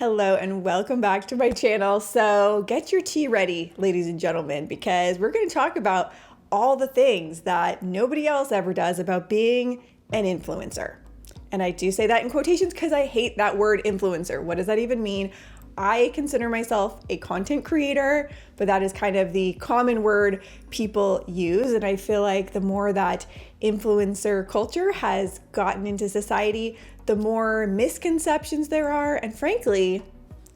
Hello and welcome back to my channel. So get your tea ready, ladies and gentlemen, because we're going to talk about all the things that nobody else ever does about being an influencer. And I do say that in quotations because I hate that word influencer. What does that even mean? I consider myself a content creator, but that is kind of the common word people use. And I feel like the more that influencer culture has gotten into society, the more misconceptions there are, and frankly,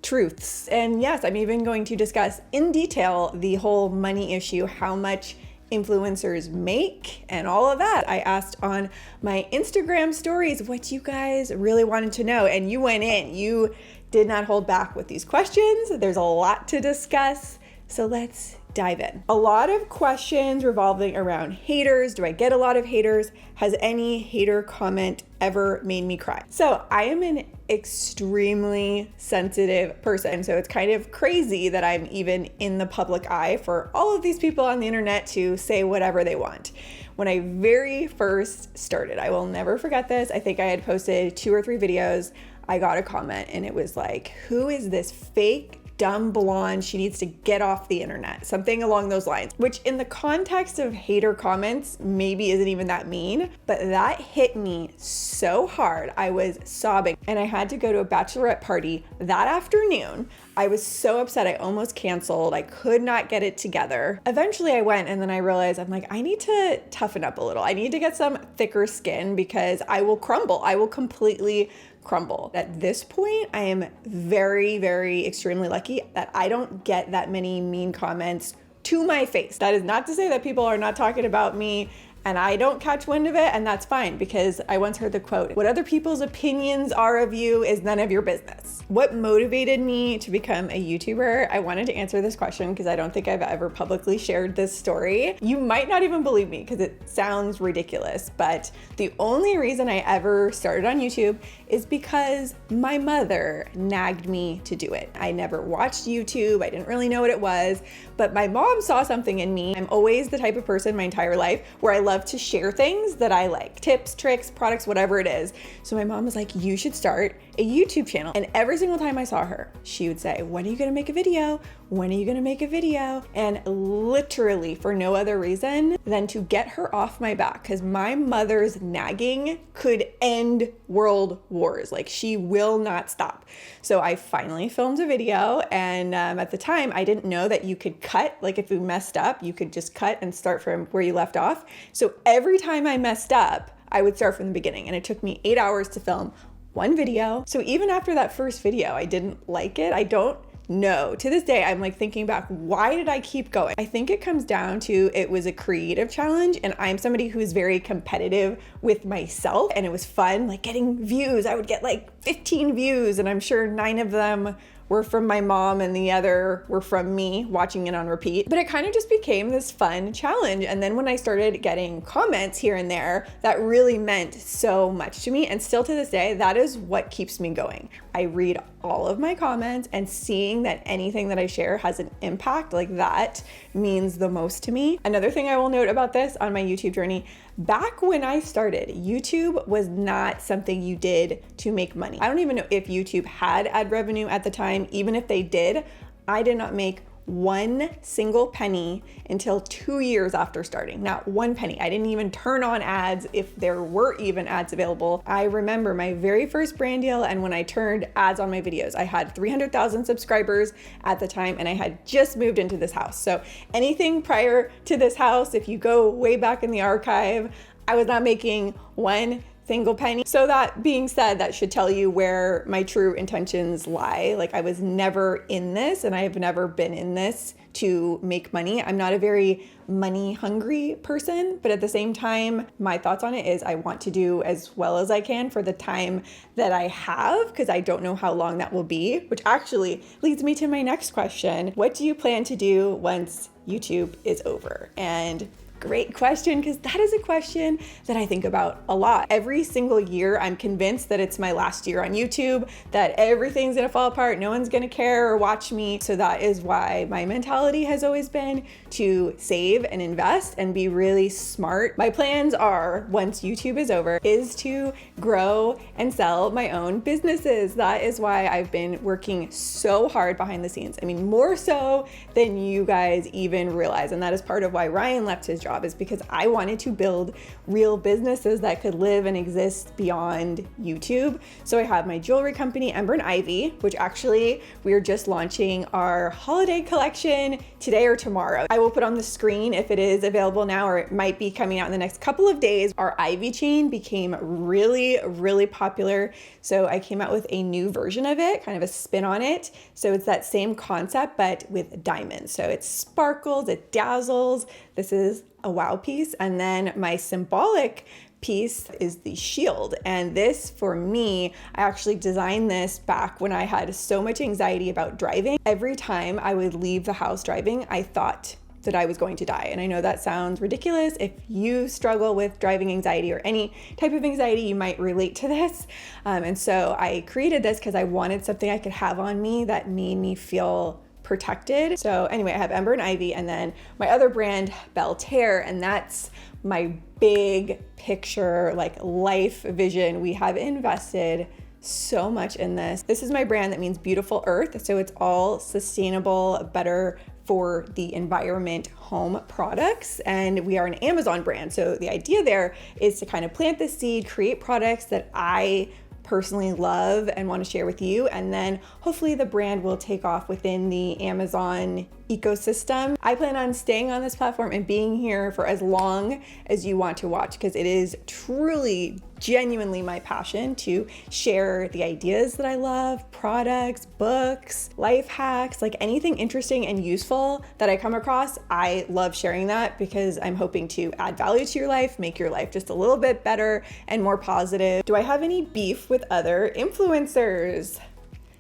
truths. And yes, I'm even going to discuss in detail the whole money issue, how much influencers make and all of that. I asked on my Instagram stories what you guys really wanted to know, and you went in. You did not hold back with these questions. There's a lot to discuss, so let's dive in. A lot of questions revolving around haters. Do I get a lot of haters? Has any hater comment ever made me cry? So I am an extremely sensitive person. So it's kind of crazy that I'm even in the public eye for all of these people on the internet to say whatever they want. When I very first started, I will never forget this. I think I had posted 2 or 3 videos. I got a comment and it was like, who is this fake dumb blonde? She needs to get off the internet. Something along those lines, which in the context of hater comments, maybe isn't even that mean, but that hit me so hard. I was sobbing and I had to go to a bachelorette party that afternoon. I was so upset. I almost canceled. I could not get it together. Eventually I went and then I realized I'm like, I need to toughen up a little. I need to get some thicker skin because I will crumble. I will completely crumble. At this point, I am very, very extremely lucky that I don't get that many mean comments to my face. That is not to say that people are not talking about me and I don't catch wind of it, and that's fine, because I once heard the quote, what other people's opinions are of you is none of your business. What motivated me to become a YouTuber? I wanted to answer this question because I don't think I've ever publicly shared this story. You might not even believe me because it sounds ridiculous, but the only reason I ever started on YouTube is because my mother nagged me to do it. I never watched YouTube. I didn't really know what it was, but my mom saw something in me. I'm always the type of person my entire life where I love to share things that I like, tips, tricks, products, whatever it is. So my mom was like, you should start a YouTube channel. And every single time I saw her, she would say, when are you gonna make a video? When are you gonna make a video? And literally for no other reason than to get her off my back, because my mother's nagging could end world wars. Like, she will not stop. So I finally filmed a video, and at the time I didn't know that you could cut, like if you messed up, you could just cut and start from where you left off. So every time I messed up, I would start from the beginning, and it took me 8 hours to film one video. So even after that first video, I didn't like it. I don't know. To this day, I'm like thinking back, why did I keep going? I think it comes down to it was a creative challenge, and I'm somebody who is very competitive with myself, and it was fun, like getting views. I would get like 15 views, and I'm sure 9 of them were from my mom and the other were from me watching it on repeat. But it kind of just became this fun challenge. And then when I started getting comments here and there, that really meant so much to me. And still to this day, that is what keeps me going. I read all of my comments, and seeing that anything that I share has an impact like that means the most to me. Another thing I will note about this on my YouTube journey, back when I started, YouTube was not something you did to make money. I don't even know if YouTube had ad revenue at the time. Even if they did, I did not make 1 single penny until 2 years after starting. Not 1 penny. I didn't even turn on ads if there were even ads available. I remember my very first brand deal, and when I turned ads on my videos, I had 300,000 subscribers at the time, and I had just moved into this house. So anything prior to this house, if you go way back in the archive, I was not making 1 single penny. So that being said, that should tell you where my true intentions lie. Like, I was never in this, and I have never been in this to make money. I'm not a very money hungry person, but at the same time, my thoughts on it is I want to do as well as I can for the time that I have, because I don't know how long that will be, which actually leads me to my next question. What do you plan to do once YouTube is over? And great question, because that is a question that I think about a lot. Every single year, I'm convinced that it's my last year on YouTube, that everything's gonna fall apart, no one's gonna care or watch me. So that is why my mentality has always been to save and invest and be really smart. My plans are, once YouTube is over, is to grow and sell my own businesses. That is why I've been working so hard behind the scenes. I mean, more so than you guys even realize. And that is part of why Ryan left his job, is because I wanted to build real businesses that could live and exist beyond YouTube. So I have my jewelry company, Ember Ivy, which actually we are just launching our holiday collection today or tomorrow. I will put on the screen if it is available now, or it might be coming out in the next couple of days. Our Ivy chain became really, really popular. So I came out with a new version of it, kind of a spin on it. So it's that same concept, but with diamonds. So it sparkles, it dazzles. This is a wow piece. And then my symbolic piece is the shield. And this, for me, I actually designed this back when I had so much anxiety about driving. Every time I would leave the house driving, I thought that I was going to die. And I know that sounds ridiculous. If you struggle with driving anxiety or any type of anxiety, you might relate to this. And so I created this because I wanted something I could have on me that made me feel protected. So anyway, I have Ember and Ivy, and then my other brand, Belle Terre, and that's my big picture, like life vision. We have invested so much in this. This is my brand that means beautiful earth. So it's all sustainable, better for the environment home products. And we are an Amazon brand. So the idea there is to kind of plant the seed, create products that I personally love and want to share with you. And then hopefully the brand will take off within the Amazon ecosystem. I plan on staying on this platform and being here for as long as you want to watch, because it is truly, genuinely my passion to share the ideas that I love, products, books, life hacks, like anything interesting and useful that I come across. I love sharing that because I'm hoping to add value to your life, make your life just a little bit better and more positive. Do I have any beef with other influencers?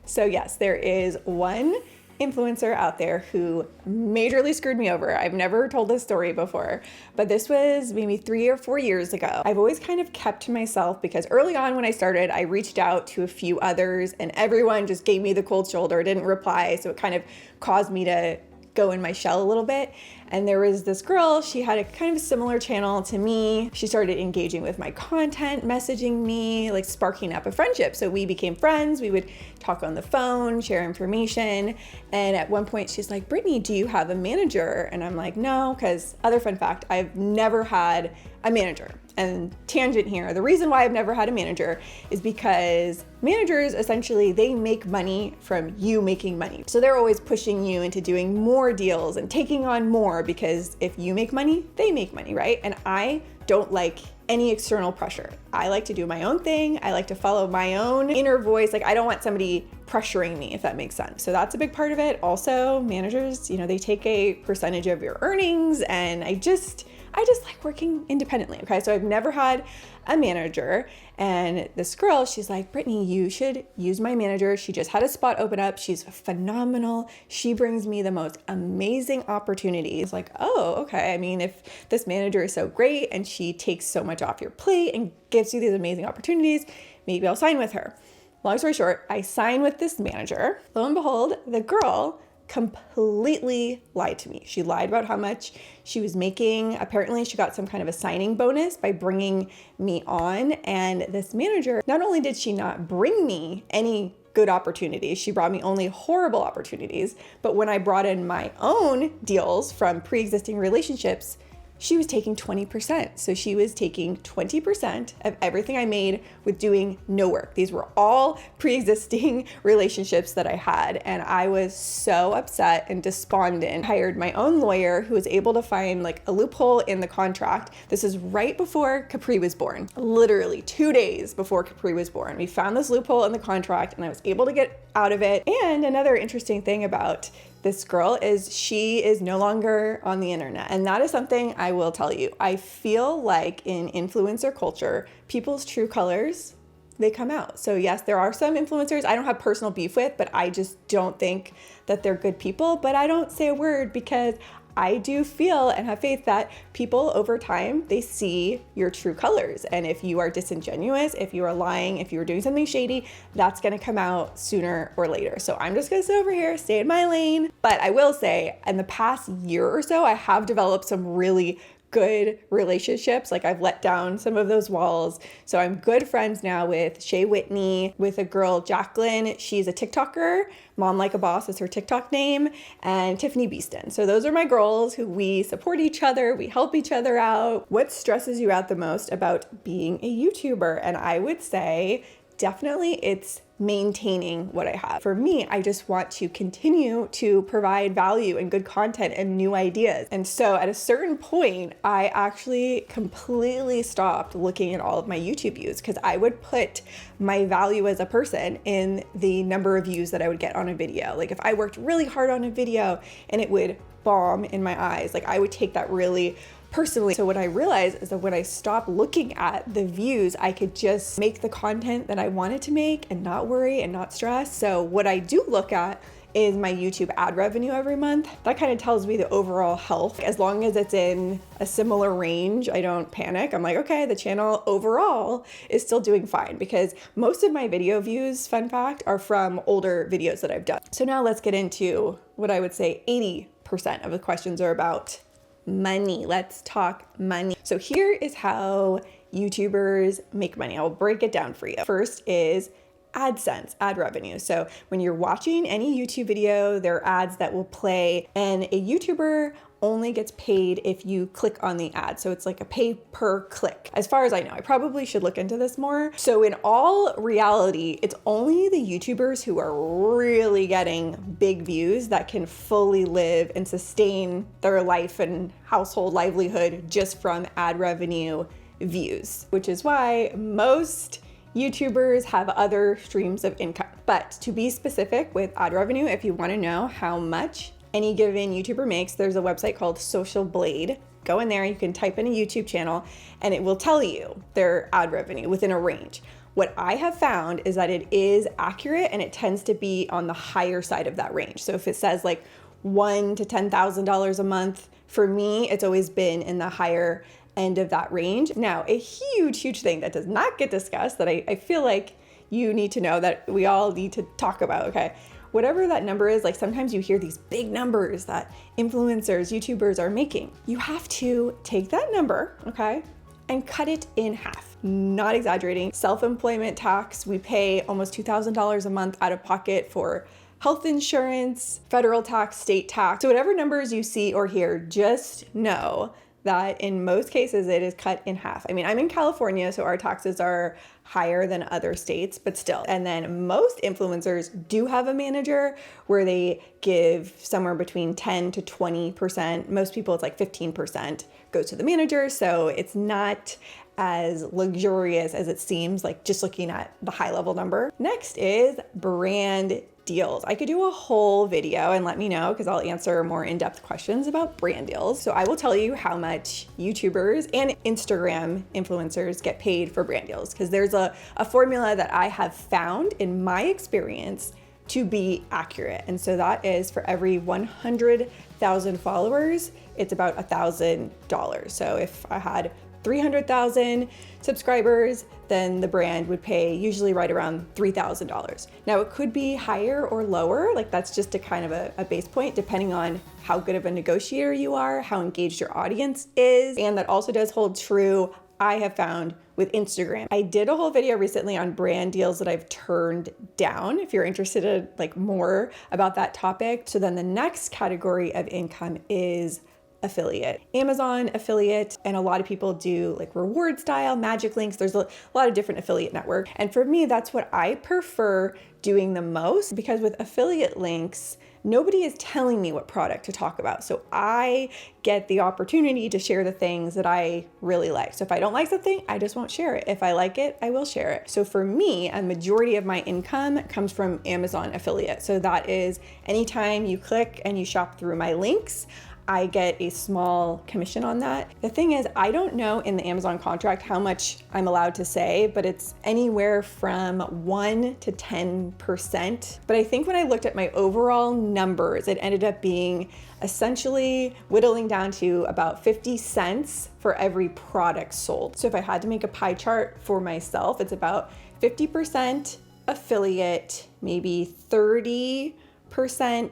So yes, there is one influencer out there who majorly screwed me over. I've never told this story before, but this was maybe 3 or 4 years ago. I've always kind of kept to myself because early on when I started, I reached out to a few others and everyone just gave me the cold shoulder, didn't reply. So it kind of caused me to go in my shell a little bit. And there was this girl, she had a kind of similar channel to me. She started engaging with my content, messaging me, like sparking up a friendship. So we became friends. We would talk on the phone, share information. And at one point she's like, Brittany, do you have a manager? And I'm like, no, because other fun fact, I've never had a manager. And tangent here, the reason why I've never had a manager is because managers, essentially, they make money from you making money. So they're always pushing you into doing more deals and taking on more, because if you make money, they make money, right? And I don't like any external pressure. I like to do my own thing. I like to follow my own inner voice. Like, I don't want somebody pressuring me, if that makes sense. So that's a big part of it. Also, managers, they take a percentage of your earnings, and I just like working independently. Okay. So I've never had a manager. And this girl, she's like, Brittany, you should use my manager. She just had a spot open up. She's phenomenal. She brings me the most amazing opportunities. Like, oh, okay. I mean, if this manager is so great and she takes so much off your plate and gives you these amazing opportunities, maybe I'll sign with her. Long story short, I signed with this manager. Lo and behold, the girl completely lied to me. She lied about how much she was making. Apparently, she got some kind of a signing bonus by bringing me on. And this manager, not only did she not bring me any good opportunities, she brought me only horrible opportunities. But when I brought in my own deals from pre-existing relationships, she was taking 20%. So she was taking 20% of everything I made with doing no work. These were all pre-existing relationships that I had. And I was so upset and despondent. I hired my own lawyer who was able to find like a loophole in the contract. This is right before Capri was born, literally 2 days before Capri was born. We found this loophole in the contract and I was able to get out of it. And another interesting thing about this girl is she is no longer on the internet. And that is something I will tell you. I feel like in influencer culture, people's true colors, they come out. So yes, there are some influencers I don't have personal beef with, but I just don't think that they're good people. But I don't say a word because I do feel and have faith that people over time, they see your true colors. And if you are disingenuous, if you are lying, if you are doing something shady, that's gonna come out sooner or later. So I'm just gonna sit over here, stay in my lane. But I will say, in the past year or so, I have developed some really good relationships. Like I've let down some of those walls. So I'm good friends now with Shay Whitney, with a girl, Jacqueline. She's a TikToker. Mom Like a Boss is her TikTok name, and Tiffany Beeston. So those are my girls who we support each other. We help each other out. What stresses you out the most about being a YouTuber? And I would say definitely it's maintaining what I have. For me, I just want to continue to provide value and good content and new ideas. And so at a certain point, I actually completely stopped looking at all of my YouTube views because I would put my value as a person in the number of views that I would get on a video. Like if I worked really hard on a video and it would bomb in my eyes, like I would take that really personally. So what I realized is that when I stopped looking at the views, I could just make the content that I wanted to make and not worry and not stress. So what I do look at is my YouTube ad revenue every month. That kind of tells me the overall health. As long as it's in a similar range, I don't panic. I'm like, okay, the channel overall is still doing fine because most of my video views, fun fact, are from older videos that I've done. So now let's get into what I would say 80% of the questions are about money. Let's talk money. So here is how YouTubers make money. I'll break it down for you. First is AdSense, ad revenue. So when you're watching any YouTube video, there are ads that will play, and a YouTuber only gets paid if you click on the ad. So it's like a pay per click. As far as I know, I probably should look into this more. So in all reality, it's only the YouTubers who are really getting big views that can fully live and sustain their life and household livelihood just from ad revenue views, which is why most YouTubers have other streams of income. But to be specific with ad revenue, if you want to know how much any given YouTuber makes, there's a website called Social Blade. Go in there, you can type in a YouTube channel and it will tell you their ad revenue within a range. What I have found is that it is accurate and it tends to be on the higher side of that range. So if it says like $1,000 to $10,000 a month, for me, it's always been in the higher end of that range. Now, a huge thing that does not get discussed that I feel like you need to know, that we all need to talk about, okay? Whatever that number is, like sometimes you hear these big numbers that influencers, YouTubers are making. You have to take that number, okay, and cut it in half. Not exaggerating. Self-employment tax, we pay almost $2,000 a month out of pocket for health insurance, federal tax, state tax. So whatever numbers you see or hear, just know that in most cases it is cut in half. I mean, I'm in California, so our taxes are higher than other states, but still. And then most influencers do have a manager where they give somewhere between 10 to 20%. Most people, it's like 15% goes to the manager. So it's not as luxurious as it seems, like just looking at the high level number. Next is brand deals. I could do a whole video and let me know because I'll answer more in-depth questions about brand deals. So I will tell you how much YouTubers and Instagram influencers get paid for brand deals because there's a formula that I have found in my experience to be accurate. And so that is for every 100,000 followers, it's about $1,000. So if I had 300,000 subscribers, then the brand would pay usually right around $3,000. Now it could be higher or lower, like that's just a kind of a base point depending on how good of a negotiator you are, how engaged your audience is, and that also does hold true, I have found, with Instagram. I did a whole video recently on brand deals that I've turned down if you're interested in like more about that topic. So then the next category of income is affiliate. Amazon affiliate, and a lot of people do like reward style, magic links. There's a lot of different affiliate networks. And for me, that's what I prefer doing the most because with affiliate links, nobody is telling me what product to talk about. So I get the opportunity to share the things that I really like. So if I don't like something, I just won't share it. If I like it, I will share it. So for me, a majority of my income comes from Amazon affiliate. So that is anytime you click and you shop through my links, I get a small commission on that. The thing is, I don't know in the Amazon contract how much I'm allowed to say, but it's anywhere from 1 to 10%. But I think when I looked at my overall numbers, it ended up being essentially whittling down to about 50 cents for every product sold. So if I had to make a pie chart for myself, it's about 50% affiliate, maybe 30%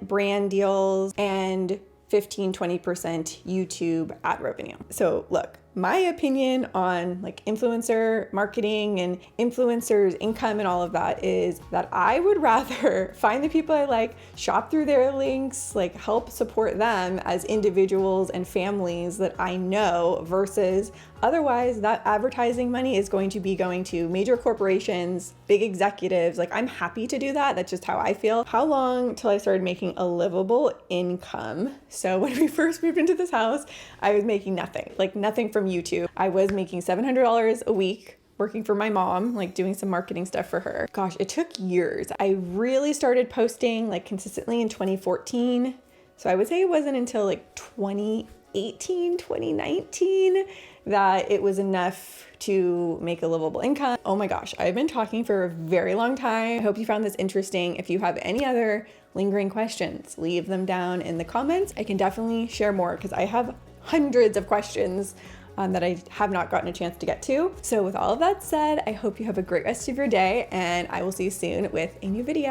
brand deals, and 15-20% YouTube ad revenue. So look, my opinion on like influencer marketing and influencers income and all of that is that I would rather find the people I like, shop through their links, like help support them as individuals and families that I know, versus otherwise that advertising money is going to be going to major corporations, big executives. Like, I'm happy to do that. That's just how I feel. How long till I started making a livable income? So when we first moved into this house, I was making nothing, like nothing from YouTube. I was making $700 a week working for my mom, like doing some marketing stuff for her. Gosh, it took years. I really started posting like consistently in 2014. So I would say it wasn't until like 2018, 2019 that it was enough to make a livable income. Oh my gosh, I've been talking for a very long time. I hope you found this interesting. If you have any other lingering questions, leave them down in the comments. I can definitely share more because I have hundreds of questions that I have not gotten a chance to get to. So with all of that said, I hope you have a great rest of your day, and I will see you soon with a new video.